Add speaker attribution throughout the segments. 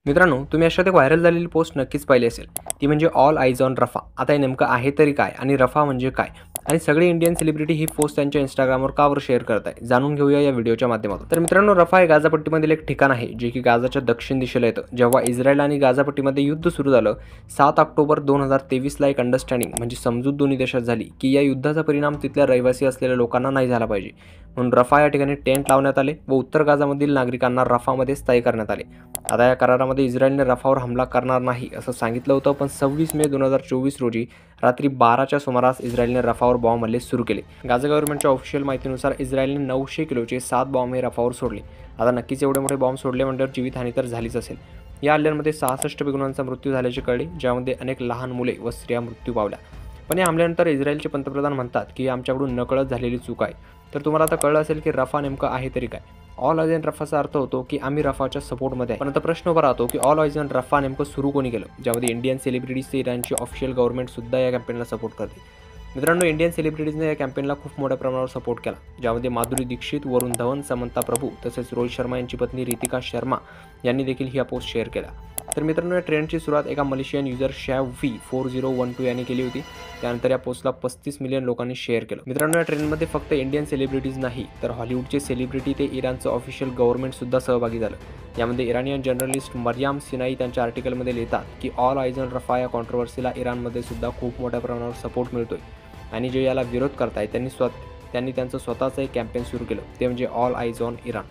Speaker 1: मित्रांनो, तुम्ही अशात एक व्हायरल झालेली पोस्ट नक्कीच पाहिली असेल. ती म्हणजे ऑल आईज ऑन रफा. आता हे नेमकं आहे तरी काय आणि रफा म्हणजे काय? आणि सगळे इंडियन सेलिब्रिटी ही पोस्ट त्यांच्या Instagramवर का बरं शेअर करत आहे? जाणून घेऊया या व्हिडिओच्या माध्यमातून. तर मित्रांनो, रफा हे गाझापट्टीमधील एक ठिकाण आहे, जे की गाझाच्या दक्षिण दिशेला येतं. जेव्हा इस्रायल आणि गाझापट्टीमध्ये युद्ध सुरू झालं, 7 ऑक्टोबर 2023ला एक अंडरस्टँडिंग म्हणजे समजूत दोन्ही देशात झाली, की या युद्धाचा परिणाम तिथल्या रहिवासी असलेल्या लोकांना नाही झाला पाहिजे. म्हणून रफा या ठिकाणी टेंट लावण्यात आले व उत्तर गाझामधील नागरिकांना रफामध्ये स्थायी करण्यात आले. आता या करारामध्ये इस्रायलने रफावर हमला करणार नाही असं सांगितलं होतं, पण 26 मे 2024 रोजी रात्री 12च्या सुमारास इस्रायलने रफावर बॉम्ब हल्ले सुरू केले. गाझा गव्हर्नमेंटच्या ऑफिशियल माहितीनुसार इस्रायलने 900 किलोचे 7 बॉम्ब हे रफावर सोडले. आता नक्कीच एवढे मोठे बॉम्ब सोडले म्हणल्यावर जीवितहानी तर झालीच असेल. या हल्ल्यांमध्ये 66 बेगुनांचा मृत्यू झाल्याचे कळले, ज्यामध्ये अनेक लहान मुले व स्त्रिया मृत्यू पावल्या. पण या हमल्यानंतर इस्रायलचे पंतप्रधान म्हणतात की आमच्याकडून नकळत झालेली चूक आहे. तर तुम्हाला आता कळलं असेल की रफा नेमकं आहे तरी काय? ऑल आईज ऑन रफाचा अर्थ होतो की आम्ही रफाच्या सपोर्टमध्ये आहे. पण आता प्रश्न उभा राहतो की ऑल आईज ऑन रफा नेमकं सुरू कोणी केलं, ज्यामध्ये इंडियन सेलिब्रिटीज ते इराणची ऑफिशियल गव्हर्नमेंट सुद्धा या कॅम्पेनला सपोर्ट करते. मित्रांनो, इंडियन सेलिब्रिटीजने या कॅम्पेनला खूप मोठ्या प्रमाणावर सपोर्ट केला, ज्यामध्ये माधुरी दीक्षित, वरुण धवन, समंता प्रभू तसेच रोहित शर्मा यांची पत्नी रितिका शर्मा यांनी देखील ही पोस्ट शेअर केला. तर मित्रांनो, या ट्रेंडची सुरुवात एका मलेशियन युजर शॅव4012 यांनी केली होती. त्यानंतर या पोस्टला 35 मिलियन लोकांनी शेअर केलं. मित्रांनो, या ट्रेंडमध्ये फक्त इंडियन सेलिब्रिटीज नाही, तर हॉलिवूडचे सेलिब्रिटी ते इराणचं ऑफिशियल गव्हर्नमेंट सुद्धा सहभागी झालं. यामध्ये इराणियन जर्नलिस्ट मरियाम सिनाई त्यांच्या आर्टिकलमध्ये लिहितात की ऑल आईज ऑन रफा या कॉन्ट्रोवर्सीला इराणमध्ये सुद्धा खूप मोठ्या प्रमाणावर सपोर्ट मिळतोय आणि जे याला विरोध करताय त्यांनी त्यांचं स्वतःचं एक कॅम्पेन सुरू केलं, ते म्हणजे ऑल आईज ऑन इराण.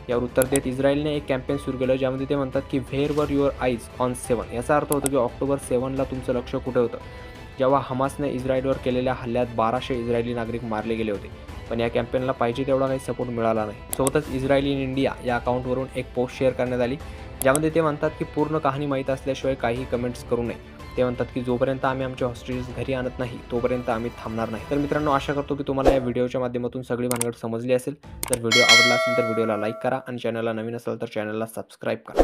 Speaker 1: यावर उत्तर देत इस्रायलने एक कॅम्पेन सुरू केलं, ज्यामध्ये ते म्हणतात की व्हेअर वर युअर आईज ऑन 7. याचा अर्थ होतो की ऑक्टोबर 7ला तुमचं लक्ष कुठे होतं, जेव्हा हमासने इस्रायलवर केलेल्या हल्ल्यात 1200 इस्रायली नागरिक मारले गेले होते. पण या कॅम्पेनला पाहिजे तेवढा काही सपोर्ट मिळाला नाही. सोबतच इस्रायल इन इंडिया या अकाउंटवरून एक पोस्ट शेअर करण्यात आली, ज्यामध्ये ते म्हणतात की पूर्ण कहाणी माहीत असल्याशिवाय काही कमेंट्स करू नये. ते म्हणतात की जोपर्यंत आम्ही आमचे हॉस्टेजेस घरी आणत नाही तोपर्यंत आम्ही थांबणार नाही. तर मित्रांनो, आशा करतो की तुम्हाला या व्हिडिओच्या माध्यमातून सगळी भानगड समजली असेल. तर व्हिडिओ आवडला असेल तर व्हिडिओला लाईक करा आणि चॅनलला नवीन असाल तर चॅनलला सबस्क्राईब करा.